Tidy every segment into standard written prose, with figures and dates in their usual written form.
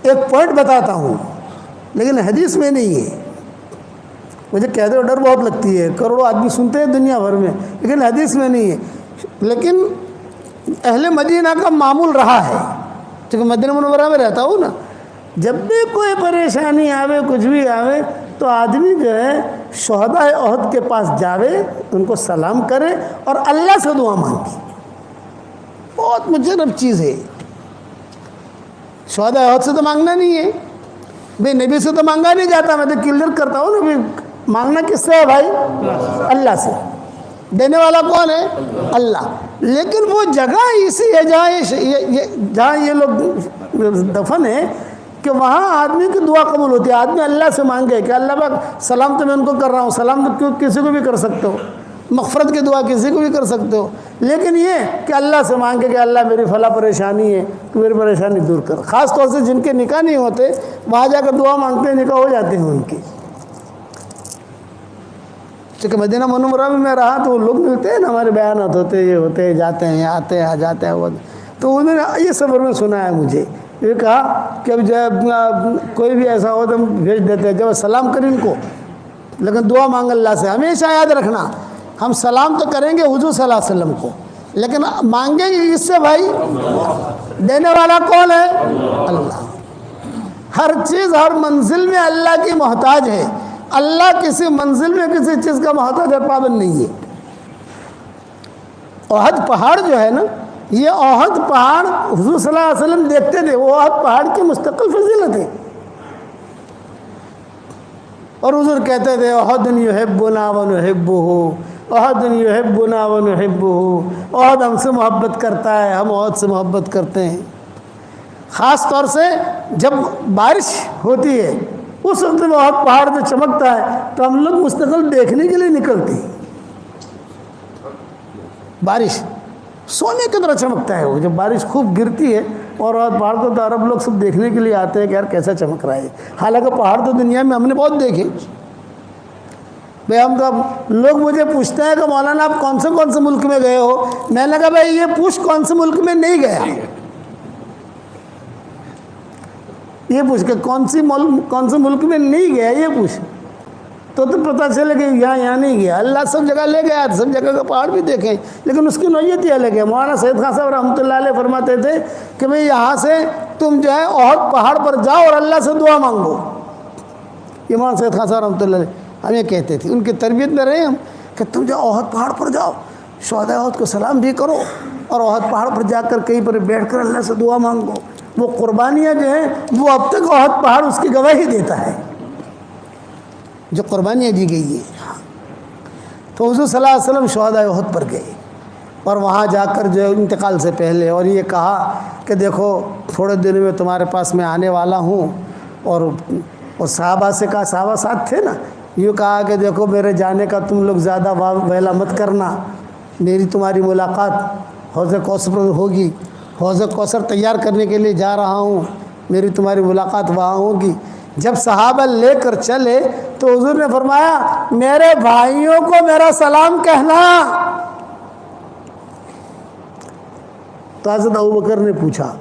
ایک پوائنٹ بتاتا ہوں لیکن حدیث میں نہیں ہے. مجھے کہتے ہو ڈر بہت لگتی ہے, کروڑوں آدمی سنتے ہیں دنیا بھر میں, لیکن حدیث میں نہیں ہے. لیکن اہل مدینہ کا معمول رہا ہے, چونکہ مدینہ منورہ میں رہتا ہوں نا, جب بھی کوئی پریشانی آوے, کچھ بھی آوے, تو آدمی جو ہے شہدائے احد کے پاس جاوے, ان کو سلام کرے اور اللہ سے دعا مانگے. بہت مجرب چیز ہے. شہدائے احد سے تو مانگنا نہیں ہے بھئی, نبی سے تو مانگا نہیں جاتا. میں تو کلیئر کرتا ہوں نا بھئی, مانگنا کس سے ہے بھائی؟ اللہ سے. دینے والا کون ہے؟ اللہ. لیکن وہ جگہ اسی ہے جہاں یہ لوگ دفن ہے کہ وہاں آدمی کی دعا قبول ہوتی ہے. آدمی اللہ سے مانگے کہ اللہ پاک سلام تو میں ان کو کر رہا ہوں, سلام تو کسی کو بھی کر سکتے ہو, مغفرت کی دعا کسی کو بھی کر سکتے ہو, لیکن یہ کہ اللہ سے مانگے کہ اللہ میری فلاں پریشانی ہے, تو میری پریشانی دور کر. خاص طور سے جن کے نکاح نہیں ہوتے وہاں جا کر دعا مانگتے ہیں, نکاح ہو جاتے ہیں ان کے. چونکہ مدینہ منورہ میں رہا تو وہ لوگ ملتے ہیں نا, ہمارے بیانات ہوتے, یہ ہوتے, جاتے ہیں, آتے ہیں, جاتے ہیں, وہ تو انہوں نے یہ سفر میں سنا ہے مجھے. یہ کہا کہ اب جب کوئی بھی ایسا ہو تو ہم بھیج دیتے ہیں, جب سلام کریں ان کو, لیکن دعا مانگ اللہ سے. ہمیشہ یاد رکھنا, ہم سلام تو کریں گے حضور صلی اللہ علیہ وسلم کو, لیکن مانگیں گے اس سے بھائی؟ دینے والا کون ہے؟ اللہ. ہر چیز ہر منزل میں اللہ کی محتاج ہے. اللہ کسی منزل میں کسی چیز کا محتاج اور پابند نہیں ہے. احد پہاڑ جو ہے نا, یہ احد پہاڑ حضور صلی اللہ علیہ وسلم دیکھتے تھے, وہ احد پہاڑ کی مستقل فضیلت ہے. اور حضور کہتے تھے احد یحبنا ونحبہ, احد یحبنا ونحبہ, احد ہم سے محبت کرتا ہے, ہم احد سے محبت کرتے ہیں. خاص طور سے جب بارش ہوتی ہے اس وقت میں احد پہاڑ جو چمکتا ہے تو ہم لوگ مستقل دیکھنے کے لیے نکلتے ہیں. بارش سونے کی طرح چمکتا ہے وہ, جب بارش خوب گرتی ہے اور احد پہاڑ کو تو عرب لوگ سب دیکھنے کے لیے آتے ہیں کہ یار کیسا چمک رہا ہے. حالانکہ پہاڑ تو دنیا میں ہم نے بہت دیکھے بھائی. ہم تو اب لوگ مجھے پوچھتے ہیں کہ مولانا آپ کون سے ملک میں گئے ہو, میں نے کہا بھائی یہ پوچھ کون سے ملک میں نہیں گیا, یہ پوچھ کہ کون سے ملک میں نہیں گیا, یہ پوچھ تو پتہ چلے کہ یہاں نہیں گیا. اللہ سب جگہ لے گیا, سب جگہ کا پہاڑ بھی دیکھیں, لیکن اس کی نوعیت ہی الگ ہے. مولانا سید خان صاحب رحمۃ اللہ علیہ فرماتے تھے کہ بھئی یہاں سے تم جو ہے احد پہاڑ پر جاؤ اور اللہ سے دعا مانگو. یہ مولانا سید خان صاحب رحمۃ اللہ علیہ ہمیں کہتے تھے, ان کی تربیت میں رہے ہم, کہ تم جاؤ احد پہاڑ پر جاؤ, شہدائے احد کو سلام بھی کرو, اور احد پہاڑ پر جا کر کہیں پر بیٹھ کر اللہ سے دعا مانگو. وہ قربانیاں جو ہیں وہ اب تک احد پہاڑ اس کی گواہی دیتا ہے, جو قربانیاں دی گئی ہیں. تو حضور صلی اللہ علیہ وسلم شہدائے احد پر گئے اور وہاں جا کر جو ہے انتقال سے پہلے اور یہ کہا کہ دیکھو تھوڑے دنوں میں تمہارے پاس میں آنے والا ہوں. اور صحابہ سے کہا, صحابہ ساتھ تھے نا, یوں کہا کہ دیکھو میرے جانے کا تم لوگ زیادہ ویلا مت کرنا, میری تمہاری ملاقات حوض کوثر پر ہوگی, حوض کوثر تیار کرنے کے لیے جا رہا ہوں, میری تمہاری ملاقات وہاں ہوگی. جب صحابہ لے کر چلے تو حضور نے فرمایا میرے بھائیوں کو میرا سلام کہنا. تو حضرت ابوبکر نے پوچھا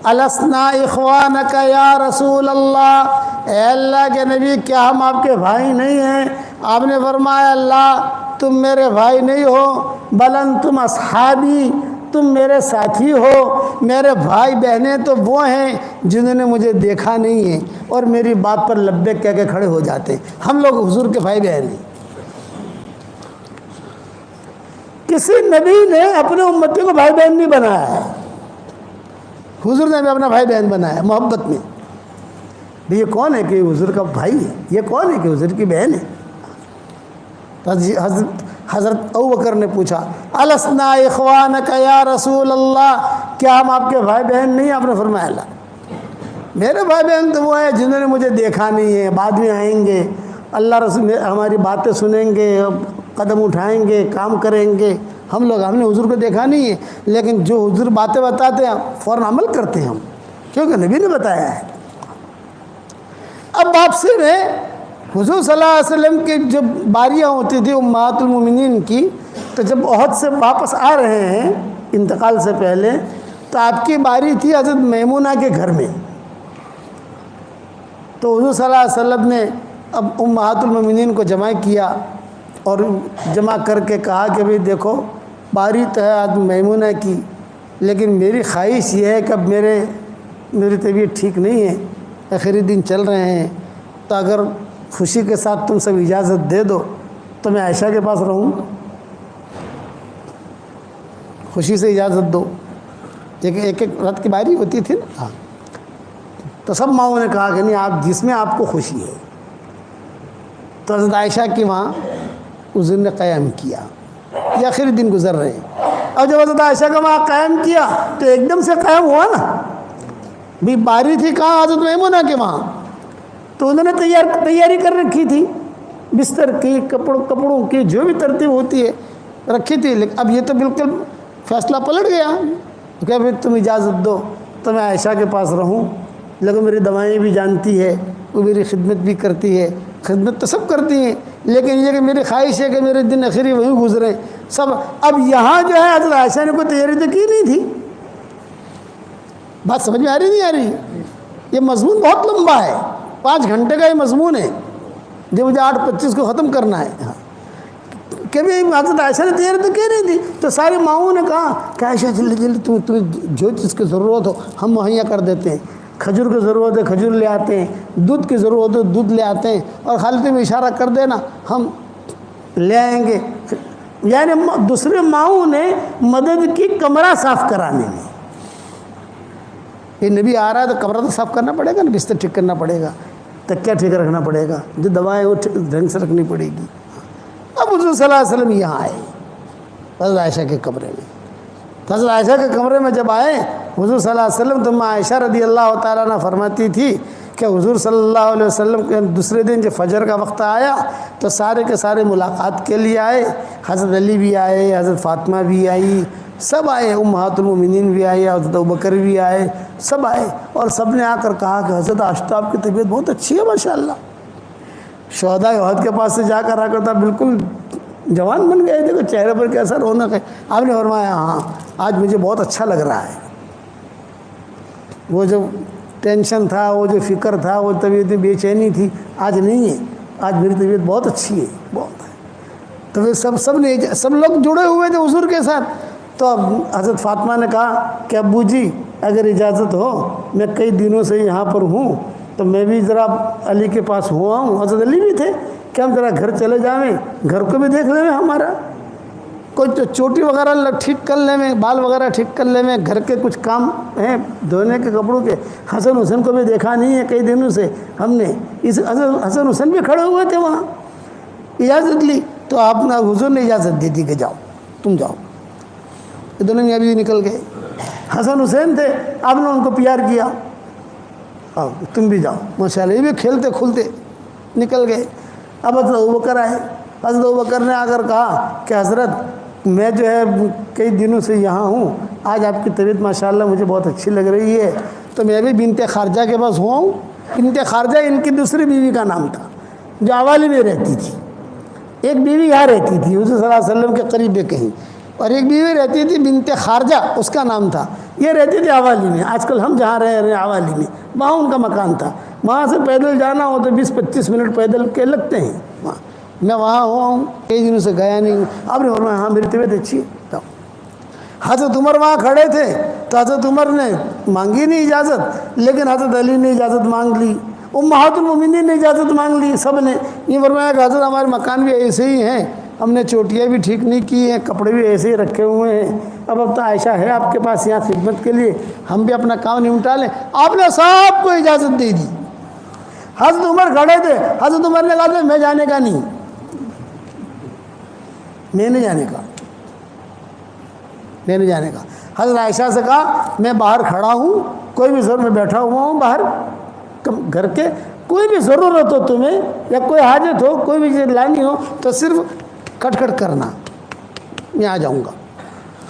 السنا اخوانک یا رسول اللہ, اے اللہ کے نبی کیا ہم آپ کے بھائی نہیں ہیں؟ آپ نے فرمایا اللہ تم میرے بھائی نہیں ہو, بل انتم اصحابی, تم میرے ساتھی ہو. میرے بھائی بہنیں تو وہ ہیں جنہوں نے مجھے دیکھا نہیں ہے اور میری بات پر لبیک کہہ کے کھڑے ہو جاتے. ہم لوگ حضور کے بھائی بہن ہیں. کسی نبی نے اپنے امتی کو بھائی بہن نہیں بنایا ہے, حضور نے بھی اپنا بھائی بہن بنایا محبت میں. بھی یہ کون ہے کہ حضور کا بھائی ہے, یہ کون ہے کہ حضور کی بہن ہے؟ تو حضرت ابوبکر نے پوچھا السنا اخوانک یا رسول اللہ, کیا ہم آپ کے بھائی بہن نہیں؟ آپ نے فرمایا اللہ میرے بھائی بہن تو وہ ہیں جنہوں نے مجھے دیکھا نہیں ہے, بعد میں آئیں گے, اللہ رسول ہماری باتیں سنیں گے, قدم اٹھائیں گے, کام کریں گے. ہم نے حضور کو دیکھا نہیں ہے, لیکن جو حضور باتیں بتاتے ہیں فوراً عمل کرتے ہیں ہم, کیونکہ نبی نے بتایا ہے. اب واپسی میں حضور صلی اللہ علیہ وسلم کی جب باریاں ہوتی تھی امہات المومنین کی, تو جب احد سے واپس آ رہے ہیں انتقال سے پہلے, تو آپ کی باری تھی حضرت میمونہ کے گھر میں. تو حضور صلی اللہ علیہ وسلم نے اب امہات المومنین کو جمع کیا اور جمع کر کے کہا کہ بھئی دیکھو باری تو ہے آج میمونہ کی، لیکن میری خواہش یہ ہے کہ اب میری طبیعت ٹھیک نہیں ہے، آخری دن چل رہے ہیں، تو اگر خوشی کے ساتھ تم سب اجازت دے دو تو میں عائشہ کے پاس رہوں گا، خوشی سے اجازت دو، ایک رات کی باری ہوتی تھی نا۔ تو سب ماؤں نے کہا کہ نہیں، آپ جس میں آپ کو خوشی ہے۔ تو حضرت عائشہ کی وہاں حضور نے قیام کیا، یہ آخری دن گزر رہے ہیں۔ اور جب حضرت عائشہ کا وہاں قیام کیا تو ایک دم سے قیام ہوا نا، بھی باری تھی کہاں؟ حضرت میمونہ کے وہاں۔ تو انہوں نے تیاری کر رکھی تھی، بستر کی، کپڑوں کی، جو بھی ترتیب ہوتی ہے رکھی تھی، لیکن اب یہ تو بالکل فیصلہ پلٹ گیا کہ پھر تم اجازت دو تو میں عائشہ کے پاس رہوں، لیکن میری دوائیں بھی جانتی ہے، وہ میری خدمت بھی کرتی ہے، خدمت تو سب کرتی ہیں، لیکن یہ کہ میری خواہش ہے کہ میرے دن آخری وہیں گزرے سب۔ اب یہاں جو ہے حضرت عائشہ نے کوئی تیاری تو کی نہیں تھی، بات سمجھ میں آ رہی نہیں آ رہی؟ یہ مضمون بہت لمبا ہے، 5 گھنٹے کا یہ مضمون ہے جو مجھے 8:25 کو ختم کرنا ہے۔ کہ بھی حضرت عائشہ نے تیاری تو کی نہیں تھی، تو ساری ماؤں نے کہا کہ عائشہ جلدی جلدی تمہیں جو چیز کی ضرورت ہو ہم مہیا کر دیتے ہیں، کھجور کی ضرورت ہے کھجور لے آتے ہیں، دودھ کی ضرورت ہے دودھ لے آتے ہیں، اور خالی تم اشارہ کر دینا ہم لے آئیں گے۔ یعنی دوسرے ماؤں نے مدد کی کمرہ صاف کرانے میں۔ یہ نبی آ رہا ہے تو کمرہ تو صاف کرنا پڑے گا نا، بستر ٹھیک کرنا پڑے گا، تکیہ ٹھیک رکھنا پڑے گا، جو دوائیں وہ ڈھنگ سے رکھنی پڑے گی۔ اب حضور صلی اللہ علیہ وسلم یہاں آئے حضرت عائشہ کے کمرے میں۔ حضرت عائشہ کے کمرے میں جب آئے حضور صلی اللہ علیہ وسلم، تو عائشہ رضی اللہ تعالیٰ عنہ فرماتی تھی کہ حضور صلی اللہ علیہ وسلم کے دوسرے دن جب فجر کا وقت آیا تو سارے کے سارے ملاقات کے لیے آئے، حضرت علی بھی آئے، حضرت فاطمہ بھی آئی، سب آئے، امہات المومنین بھی آئی، حضرت ابوبکر بھی آئے، سب آئے، اور سب نے آ کر کہا کہ حضرت عائشہ آپ کی طبیعت بہت اچھی ہے ماشاءاللہ۔ شہداء احد کے پاس سے جا کر آ کر تھا بالکل جوان بن گئے، دیکھو چہرے پر کیسا رونق ہے۔ آپ نے فرمایا ہاں آج مجھے بہت اچھا لگ رہا ہے، وہ جو ٹینشن تھا، وہ جو فکر تھا، وہ طبیعت بے چینی تھی، آج نہیں ہے، آج میری طبیعت بہت اچھی ہے، بہت ہے۔ تو پھر سب لوگ جڑے ہوئے تھے حضور کے ساتھ۔ تو اب حضرت فاطمہ نے کہا کہ ابو جی اگر اجازت ہو، میں کئی دنوں سے یہاں پر ہوں، تو میں بھی ذرا علی کے پاس ہوا ہوں، حضرت علی بھی تھے، کہ ہم ذرا گھر چلے جائیں، گھر کو بھی دیکھ لیں ہمارا، کوئی چوٹی وغیرہ ٹھیک کر لیں میں، بال وغیرہ ٹھیک کر لیں میں، گھر کے کچھ کام ہیں دھونے کے کپڑوں کے۔ حسن حسین کو بھی دیکھا نہیں ہے کئی دنوں سے ہم نے، حسن حسین بھی کھڑے ہوئے تھے وہاں، اجازت لی تو آپ نے حضور نے اجازت دی تھی کہ جاؤ تم جاؤ۔ یہ دونوں میاں بیوی نکل گئے، حسن حسین تھے، آپ نے ان کو پیار کیا، آؤ تم بھی جاؤ ماشاءاللہ، یہ بھی کھیلتے کھلتے نکل گئے۔ اب حضرت ابوبکر آئے، حضرت ابوبکر نے آ کر کہا کہ حضرت میں جو ہے کئی دنوں سے یہاں ہوں، آج آپ کی طبیعت ماشاءاللہ مجھے بہت اچھی لگ رہی ہے، تو میں بھی بنت خارجہ کے پاس ہوا ہوں۔ بنت خارجہ ان کی دوسری بیوی کا نام تھا جو عوالی میں رہتی تھی، ایک بیوی یہاں رہتی تھی حضور صلی اللہ علیہ وسلم کے قریب کہیں، اور ایک بیوی رہتی تھی بنت خارجہ اس کا نام تھا، یہ رہتی تھی عوالی میں، آج کل ہم جہاں رہ رہے ہیں عوالی میں، وہاں ان کا مکان تھا، وہاں سے پیدل جانا ہو تو 20-25 منٹ پیدل کے لگتے ہیں وہاں۔ میں وہاں ہوا ہوں، کئی دنوں سے گیا نہیں ہوں۔ آپ نے فرمایا ہاں میری طبیعت اچھی ہے۔ حضرت عمر وہاں کھڑے تھے تو حضرت عمر نے مانگی نہیں اجازت، لیکن حضرت علی نے اجازت مانگ لی، امہات المومنین نے اجازت مانگ لی، سب نے یہ فرمایا کہ حضرت ہمارے مکان بھی ایسے ہی ہیں، ہم نے چوٹیاں بھی ٹھیک نہیں کی ہیں، کپڑے بھی ایسے ہی رکھے ہوئے ہیں، اب تو عائشہ ہے آپ کے پاس یہاں خدمت کے لیے، ہم بھی اپنا کام نمٹا لیں۔ آپ نے سب کو اجازت دے دی۔ حضرت عمر کھڑے تھے، حضرت عمر نے کہا تھا میں جانے کا نہیں، میں نہیں جانے کا، میں نہیں جانے کا۔ حضرت عائشہ سے کہا میں باہر کھڑا ہوں، کوئی بھی ضرورت میں بیٹھا ہوا ہوں باہر گھر کے، کوئی بھی ضرورت ہو تمہیں یا کوئی حاجت ہو، کوئی بھی چیز لانی ہو تو صرف کھٹ کھٹ کرنا، میں آ جاؤں گا۔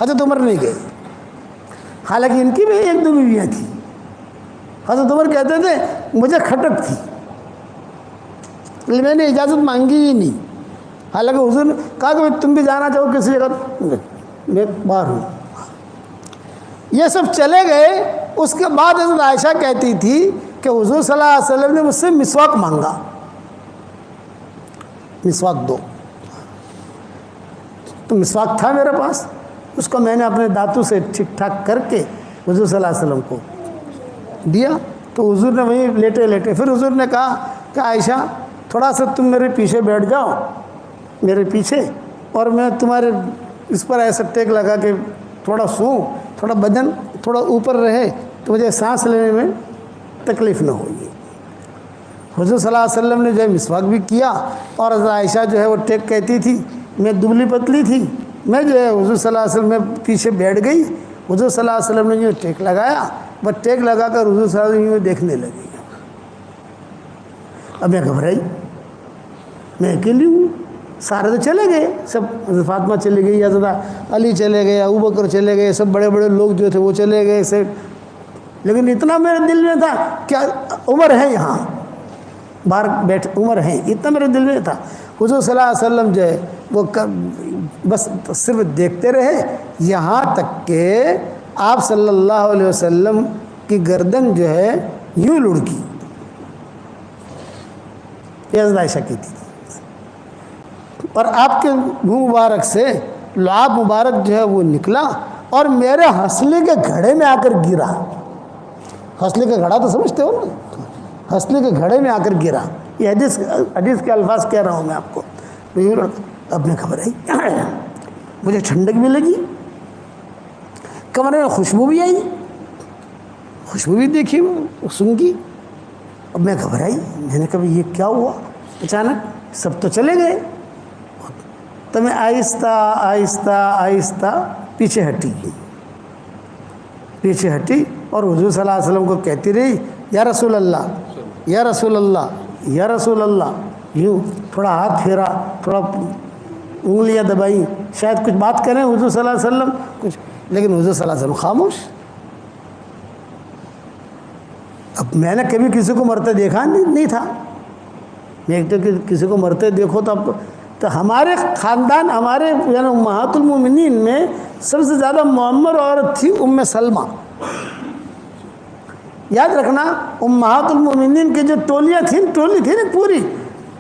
حضرت عمر نہیں گئے، حالانکہ ان کی بھی 1-2 بیویاں تھیں۔ حضرت عمر کہتے تھے مجھے کھٹک تھی، میں نے اجازت مانگی ہی نہیں، حالانکہ حضور نے کہا کہ تم بھی جانا چاہو کسی جگہ، میں باہر ہوں۔ یہ سب چلے گئے۔ اس کے بعد حضرت عائشہ کہتی تھی کہ حضور صلی اللہ علیہ وسلم نے مجھ سے مسواک مانگا، مسواک دو، تو مسواک تھا میرے پاس، اس کو میں نے اپنے دانتوں سے ٹھیک ٹھاک کر کے حضور صلی اللہ علیہ وسلم کو دیا۔ تو حضور نے وہیں لیٹے لیٹے پھر حضور نے کہا کہ عائشہ تھوڑا سا تم میرے پیچھے بیٹھ جاؤ، میرے پیچھے، اور میں تمہارے اس پر ایسا ٹیک لگا کہ تھوڑا سوں، تھوڑا بدن تھوڑا اوپر رہے تو مجھے سانس لینے میں تکلیف نہ ہوگی۔ حضور صلی اللہ علیہ وسلم نے جو ہے مسواک بھی کیا، اور حضرت عائشہ جو ہے وہ ٹیک کہتی تھی، میں دبلی پتلی تھی، میں جو ہے حضور صلی اللہ علیہ وسلم میں پیچھے بیٹھ گئی، حضور صلی اللہ علیہ وسلم نے جو ٹیک لگایا، بس ٹیک لگا کر حضور صلی اللہ علیہ وسلم دیکھنے لگی۔ اب میں گھبرائی، میں اکیلی ہوں، سارے تو چلے گئے، سب حضرت فاطمہ چلی گئی، حضرت علی چلے گئے، ابوبکر چلے گئے، سب بڑے بڑے لوگ جو تھے وہ چلے گئے سے، لیکن اتنا میرے دل میں تھا کہ عمر ہے یہاں باہر بیٹھ، عمر ہے، اتنا میرے دل میں تھا۔ حضور صلی اللہ علیہ وسلم جو ہے وہ بس صرف دیکھتے رہے، یہاں تک کہ آپ صلی اللہ علیہ وسلم کی گردن جو ہے یوں لڑکی، یہ حضرت عائشہ کی تھی، اور آپ کے منہ مبارک سے لعاب مبارک جو ہے وہ نکلا اور میرے ہنسلے کے گھڑے میں آ کر گرا۔ ہنسلے کا گھڑا تو سمجھتے ہو نا، ہنسلے کے گھڑے میں آ کر گرا، یہ حدیث کے الفاظ کہہ رہا ہوں میں آپ کو۔ اب میں گھبرائی، مجھے ٹھنڈک بھی لگی، کمرے میں خوشبو بھی آئی، خوشبو بھی دیکھی سونگھی۔ اب میں گھبرائی، میں نے کہا یہ کیا ہوا اچانک، سب تو چلے گئے۔ تو میں آہستہ آہستہ آہستہ پیچھے ہٹی، پیچھے ہٹی اور حضور صلی اللہ علیہ وسلم کو کہتی رہی یا رسول اللہ، یا رسول اللہ، یا رسول اللہ، یوں تھوڑا ہاتھ پھیرا، تھوڑا انگلیاں دبائیں، شاید کچھ بات کریں حضور صلی اللہ علیہ وسلم کچھ، لیکن حضور صلی اللہ علیہ وسلم خاموش۔ اب میں نے کبھی کسی کو مرتے دیکھا نہیں تھا، میں ایک تو کسی کو مرتے دیکھو تو ہمارے خاندان، ہمارے یعنی امہات المومنین میں سب سے زیادہ معمر عورت تھی ام سلمہ۔ یاد رکھنا امہات المومنین کی جو ٹولیاں تھیں، ٹولی تھی نا پوری،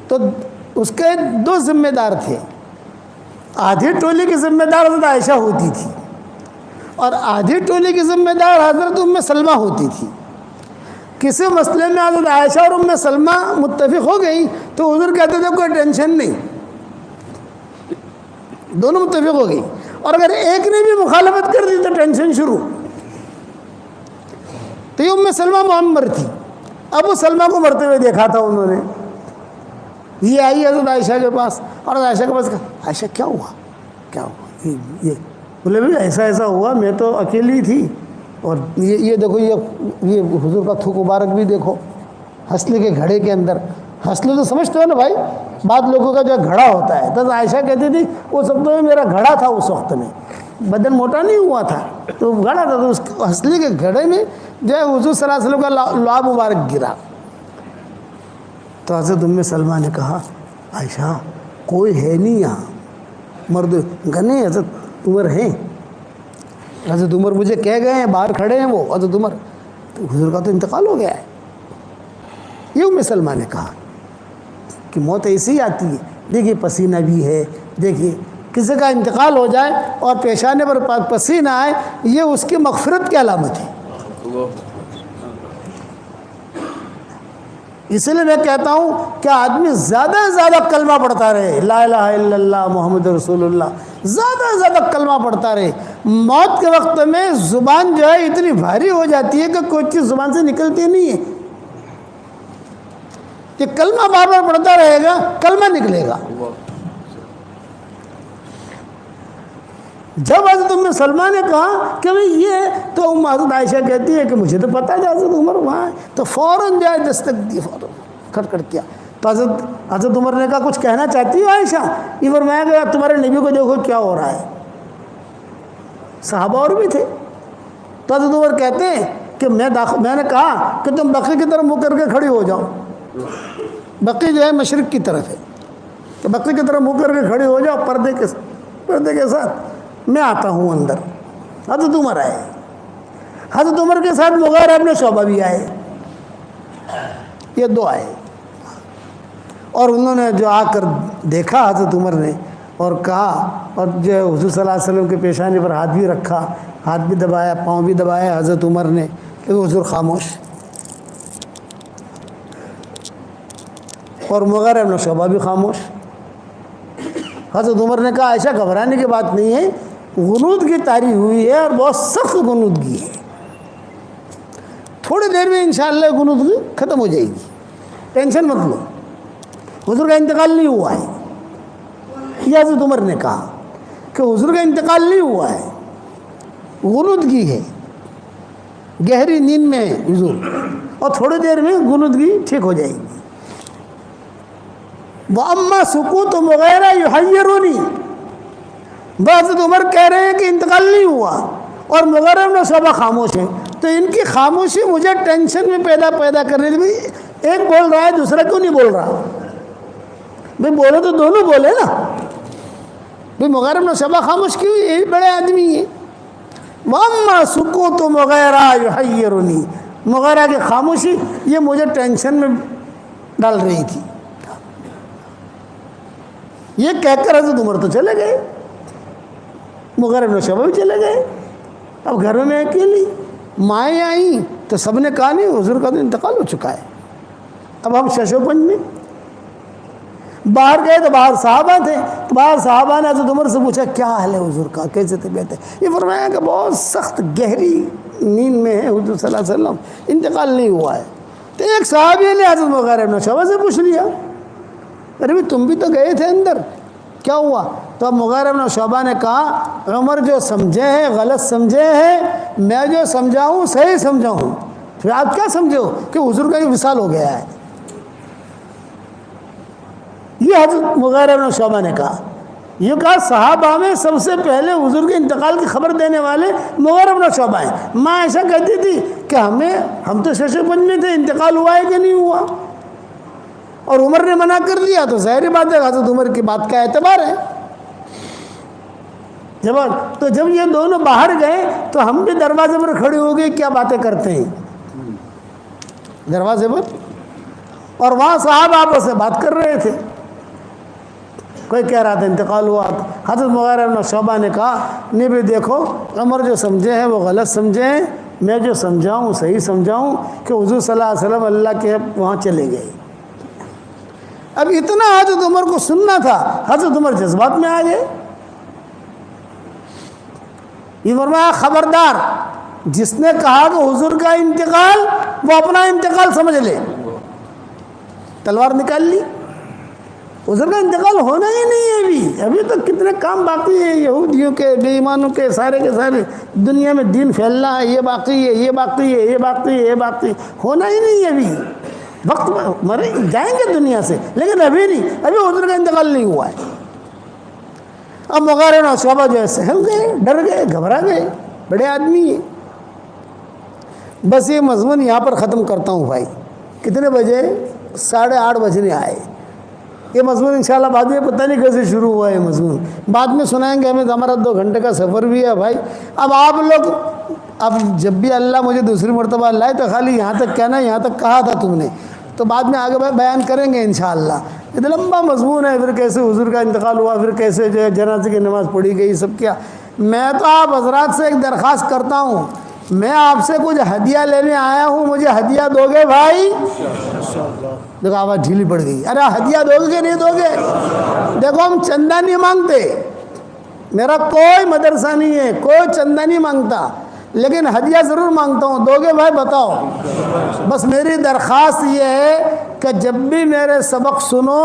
تو اس کے دو ذمہ دار تھے، آدھی ٹولی کی ذمہ دار حضرت عائشہ ہوتی تھی اور آدھی ٹولی کی ذمہ دار حضرت ام سلمہ ہوتی تھی۔ کسی مسئلے میں حضرت عائشہ اور ام سلمہ متفق ہو گئی تو حضور کہتے تھے کوئی ٹینشن نہیں، دونوں متفق ہو گئی، اور اگر ایک نے بھی مخالفت کر دی تو ٹینشن شروع۔ تو یہ ام سلمہ معمر تھی، ابو سلمہ کو مرتے ہوئے دیکھا تھا انہوں نے، یہ آئی حضرت عائشہ کے پاس، اور عائشہ کے پاس کہا عائشہ کیا ہوا، کیا ہوا، یہ بولے بھائی ایسا ایسا ہوا، میں تو اکیلی تھی، اور یہ دیکھو یہ حضور کا تھوک مبارک بھی دیکھو ہنسلے کے گھڑے کے اندر۔ ہنسلے تو سمجھتے ہو نا بھائی، بعض لوگوں کا جو گھڑا ہوتا ہے، تو عائشہ کہتی تھی وہ سب تو میرا گھڑا تھا، اس وقت میں بدن موٹا نہیں ہوا تھا تو گھڑا تھا، تو اس ہنسلے کے گھڑے میں جو ہے حضور صلی اللہ علیہ وسلم کا لعاب مبارک گرا۔ تو حضرت ام سلمہ نے کہا عائشہ کوئی ہے نہیں یہاں، مرد گنے حضرت عمر ہیں، حضرت عمر مجھے کہہ گئے ہیں، باہر کھڑے ہیں وہ حضرت عمر، تو حضور کا تو انتقال ہو گیا ہے۔ یہ ام سلمہ نے کہا کہ موت ایسی ہی آتی ہے، دیکھیے پسینہ بھی ہے، دیکھیے کسی کا انتقال ہو جائے اور پیشانے پر پسینہ آئے، یہ اس کی مغفرت کی علامت ہے۔ اس لیے میں کہتا ہوں کہ آدمی زیادہ سے زیادہ کلمہ پڑھتا رہے، لا الہ الا اللہ محمد رسول اللہ، زیادہ سے زیادہ کلمہ پڑھتا رہے۔ موت کے وقت میں زبان جو ہے اتنی بھاری ہو جاتی ہے کہ کوئی چیز زبان سے نکلتی نہیں ہے، کہ کلمہ بار بار پڑھتا رہے گا کلمہ نکلے گا۔ جب حضرت ام سلمہ نے کہا کہ بھئی یہ تو حضرت عائشہ کہتی ہے کہ مجھے تو پتہ ہے حضرت عمر وہاں ہے، تو فوراً جائے دستک دی، فوراً کھٹ کیا۔ تو حضرت عمر نے کہا کچھ کہنا چاہتی ہو عائشہ؟ یہ فرمایا گیا تمہارے نبی کو دیکھو کیا ہو رہا ہے، صحابہ اور بھی تھے۔ تو حضرت عمر کہتے ہیں کہ میں نے کہا کہ تم بقیع کی طرف منہ کر کے کھڑی ہو جاؤ، بقیع جو ہے مشرق کی طرف ہے، تو بقیع کی طرف منہ کر کے کھڑی ہو جاؤ پردے کے ساتھ، میں آتا ہوں اندر۔ حضرت عمر آئے، حضرت عمر کے ساتھ مغیرہ ابن شعبہ بھی آئے، یہ دو آئے. اور انہوں نے جو آ کر دیکھا حضرت عمر نے اور کہا، اور جو حضور صلی اللہ علیہ وسلم کے پیشانی پر ہاتھ بھی رکھا، ہاتھ بھی دبایا، پاؤں بھی دبایا حضرت عمر نے، کہ حضور خاموش. اور مغیرہ بن شعبہ بھی خاموش. حضرت عمر نے کہا عائشہ گھبرانے کی بات نہیں ہے، غنود کی تاریخ ہوئی ہے اور بہت سخت غنودگی ہے، تھوڑی دیر میں انشاءاللہ غنودگی ختم ہو جائے گی، ٹینشن مت لو، حضور کا انتقال نہیں ہوا ہے. یہ حضرت عمر نے کہا کہ حضور کا انتقال نہیں ہوا ہے، غنودگی ہے، گہری نیند میں ہے حضور، اور تھوڑی دیر میں غنودگی ٹھیک ہو جائے گی. وَأَمَّا سُكُوتُ مُغِیرَةَ يُحَيِّرُنِی، حضرت عمر کہہ رہے ہیں کہ انتقال نہیں ہوا اور مغیرہ بن شعبہ خاموش ہیں، تو ان کی خاموشی مجھے ٹینشن میں پیدا کر رہی تھی. ایک بول رہا ہے دوسرا کیوں نہیں بول رہا؟ بھئی بولے تو دونوں بولے نا. بھئی مغیرہ بن شعبہ خاموش کیوں؟ یہ بڑے آدمی ہیں. وَأَمَّا سُكُوتُ مُغِیرَةَ يُحَيِّرُنِی، مغیرہ کی خاموشی یہ مجھے ٹینشن میں ڈال رہی تھی. یہ کہہ کر حضرت عمر تو چلے گئے، مغیرہ بن شعبہ بھی چلے گئے. اب گھر میں اکیلی مائیں آئیں تو سب نے کہا نہیں حضور کا تو انتقال ہو چکا ہے. اب ہم شش و پنج میں باہر گئے تو باہر صحابہ تھے، تو باہر صحابہ نے حضرت عمر سے پوچھا کیا حال ہے حضور کا، کیسے طبیعت ہے؟ یہ فرمایا کہ بہت سخت گہری نیند میں ہے حضور صلی اللہ علیہ وسلم، انتقال نہیں ہوا ہے. تو ایک صحابی نے حضرت مغیرہ بن شعبہ سے پوچھ لیا، ارے بھی تم بھی تو گئے تھے اندر، کیا ہوا؟ تو اب مغیرہ بن شعبہ نے کہا عمر جو سمجھے ہیں غلط سمجھے ہیں، میں جو سمجھاؤں صحیح سمجھاؤں. پھر آپ کیا سمجھے ہو کہ حضور کا یہ وصال ہو گیا ہے؟ یہ حضرت مغیرہ بن شعبہ نے کہا. یہ کہا صحابہ میں سب سے پہلے حضور کے انتقال کی خبر دینے والے مغیرہ بن شعبہ ہیں. ماں ایسا کہتی تھی کہ ہم تو شش و پنج میں تھے، انتقال ہوا ہے کہ نہیں ہوا؟ اور عمر نے منع کر دیا تو ظاہری بات ہے حضرت عمر کی بات کا اعتبار ہے. تو جب یہ دونوں باہر گئے تو ہم بھی دروازے پر کھڑے ہو گئے، کیا باتیں کرتے ہیں دروازے پر، اور وہاں صاحب آپس سے بات کر رہے تھے. کوئی کہہ رہا تھا انتقال ہوا. حضرت مغیرہ بن شعبہ نے کہا نہیں بھی دیکھو عمر جو سمجھے ہیں وہ غلط سمجھے ہیں، میں جو سمجھاؤں صحیح سمجھاؤں، کہ حضور صلی اللہ علیہ وسلم اللہ کے وہاں چلے گئے. اب اتنا حضرت عمر کو سننا تھا، حضرت عمر جذبات میں آ گئے. یہ فرمایا خبردار جس نے کہا کہ حضور کا انتقال وہ اپنا انتقال سمجھ لے. تلوار نکال لی، حضور کا انتقال ہونا ہی نہیں ہے. ابھی تو کتنے کام باقی ہیں یہودیوں کے، بے ایمانوں کے سارے دنیا میں دین پھیلنا ہے، یہ باقی ہے، یہ باقی ہے، یہ باقی ہے، یہ باقی ہونا ہی نہیں ہے. ابھی وقت مرے جائیں گے دنیا سے، لیکن ابھی نہیں، ابھی حضور کا انتقال نہیں ہوا ہے. اب مغیرہ بن شعبہ جو ہے سہم گئے، ڈر گئے، گھبرا گئے، بڑے آدمی ہیں. بس یہ مضمون یہاں پر ختم کرتا ہوں بھائی. کتنے بجے؟ 8:30 بجنے آئے. یہ مضمون انشاءاللہ بعد میں پتہ نہیں کیسے شروع ہوا ہے مضمون، بعد میں سنائیں گے. ہمیں ہمارا 2 گھنٹے کا سفر بھی ہے بھائی. اب آپ لوگ اب جب بھی اللہ مجھے دوسری مرتبہ لائے تو خالی یہاں تک کہنا یہاں تک کہا تھا تم نے، تو بعد میں آگے بیان کریں گے انشاءاللہ. یہ لمبا مضمون ہے، پھر کیسے حضور کا انتقال ہوا، پھر کیسے جو ہے جنازے کی نماز پڑھی گئی، سب کیا. میں تو آپ حضرات سے ایک درخواست کرتا ہوں، میں آپ سے کچھ ہدیہ لینے آیا ہوں، مجھے ہدیہ دو گے بھائی؟ دیکھو آواز ڈھیلی پڑ گئی. ارے ہدیہ دو گے کہ نہیں دو گے؟ دیکھو ہم چندہ نہیں مانگتے، میرا کوئی مدرسہ نہیں ہے، کوئی چندہ نہیں مانگتا، لیکن ہدیہ ضرور مانگتا ہوں. دو گے بھائی؟ بتاؤ. بس میری درخواست یہ ہے کہ جب بھی میرے سبق سنو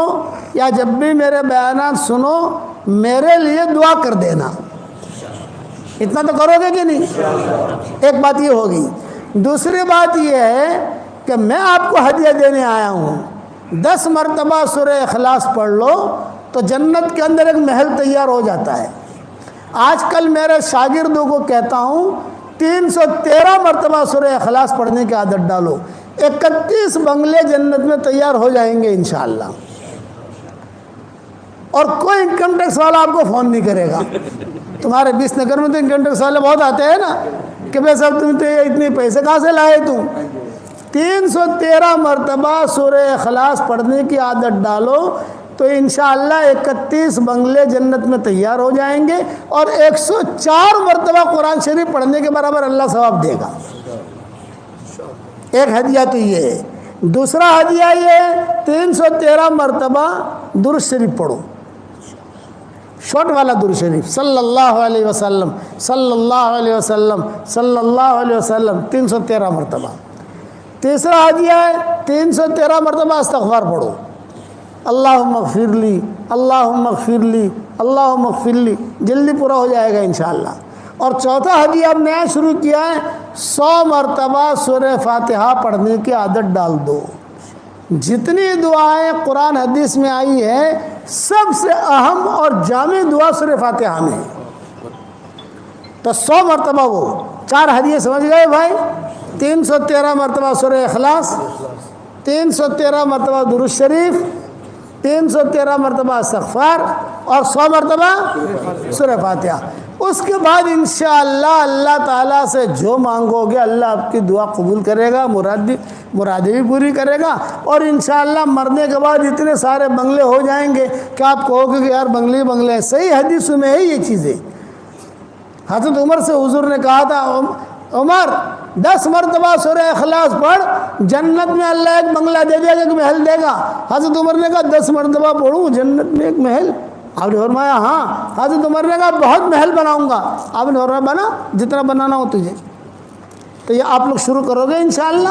یا جب بھی میرے بیانات سنو میرے لیے دعا کر دینا. اتنا تو کرو گے کہ نہیں؟ ایک بات یہ ہوگی. دوسری بات یہ ہے کہ میں آپ کو ہدیہ دینے آیا ہوں. 10 مرتبہ سورہ اخلاص پڑھ لو تو جنت کے اندر ایک محل تیار ہو جاتا ہے. آج کل میرے شاگردوں کو کہتا ہوں 313 مرتبہ سورہ اخلاص پڑھنے کی عادت ڈالو. 31 بنگلے جنت میں تیار ہو جائیں گے انشاءاللہ. اور کوئی انکم ٹیکس والا آپ کو فون نہیں کرے گا. تمہارے 20 نگر میں تو انکم ٹیکس والے بہت آتے ہیں نا کہ بھائی صاحب تم تو اتنے پیسے کہاں سے لائے تم؟ 313 مرتبہ سورہ اخلاص پڑھنے کی عادت ڈالو تو انشاءاللہ 31 بنگلے جنت میں تیار ہو جائیں گے، اور 104 مرتبہ قرآن شریف پڑھنے کے برابر اللہ ثواب دے گا۔ ایک ہدیہ تو یہ ہے۔ دوسرا ہدیہ یہ ہے 313 مرتبہ درود شریف پڑھو، شارٹ والا درود شریف، صلی اللہ علیہ وسلم صلی اللہ علیہ وسلم صلی اللہ علیہ وسلم 313 مرتبہ۔ تیسرا ہدیہ ہے 313 مرتبہ استغفار پڑھو، اللہم اغفر لی اللہم اغفر لی اللہم اغفر لی، جلدی پورا ہو جائے گا انشاءاللہ۔ اور چوتھا ہدیہ اب نیا شروع کیا ہے، 100 مرتبہ سورہ فاتحہ پڑھنے کی عادت ڈال دو۔ جتنی دعائیں قرآن حدیث میں آئی ہے سب سے اہم اور جامع دعا سورہ فاتحہ میں ہے، تو 100 مرتبہ وہ 4 ہدیے سمجھ گئے بھائی۔ 313 مرتبہ سورہ اخلاص، 313 مرتبہ درود شریف، 313 مرتبہ استغفار، اور 100 مرتبہ سورہ فاتحہ۔ اس کے بعد انشاءاللہ اللہ تعالیٰ سے جو مانگو گے اللہ آپ کی دعا قبول کرے گا، مرادیں بھی پوری کرے گا، اور انشاءاللہ مرنے کے بعد اتنے سارے بنگلے ہو جائیں گے کہ آپ کہو گے کہ یار بنگلے بنگلے ہیں۔ صحیح حدیث میں ہے یہ چیزیں۔ حضرت عمر سے حضور نے کہا تھا، عمر 10 مرتبہ سورہ اخلاص پڑھ، جنت میں اللہ ایک بنگلہ دے دے گا، ایک محل دے گا۔ حضرت عمر نے کہا 10 مرتبہ پڑھوں جنت میں ایک محل؟ آپ نے فرمایا ہاں۔ حضرت عمر نے کہا بہت محل بناؤں گا۔ آپ نے فرمایا بنا جتنا بنانا ہو تجھے۔ تو یہ آپ لوگ شروع کرو گے انشاءاللہ۔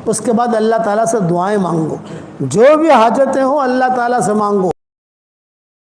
اس کے بعد اللہ تعالیٰ سے دعائیں مانگو، جو بھی حاجتیں ہوں اللہ تعالیٰ سے مانگو۔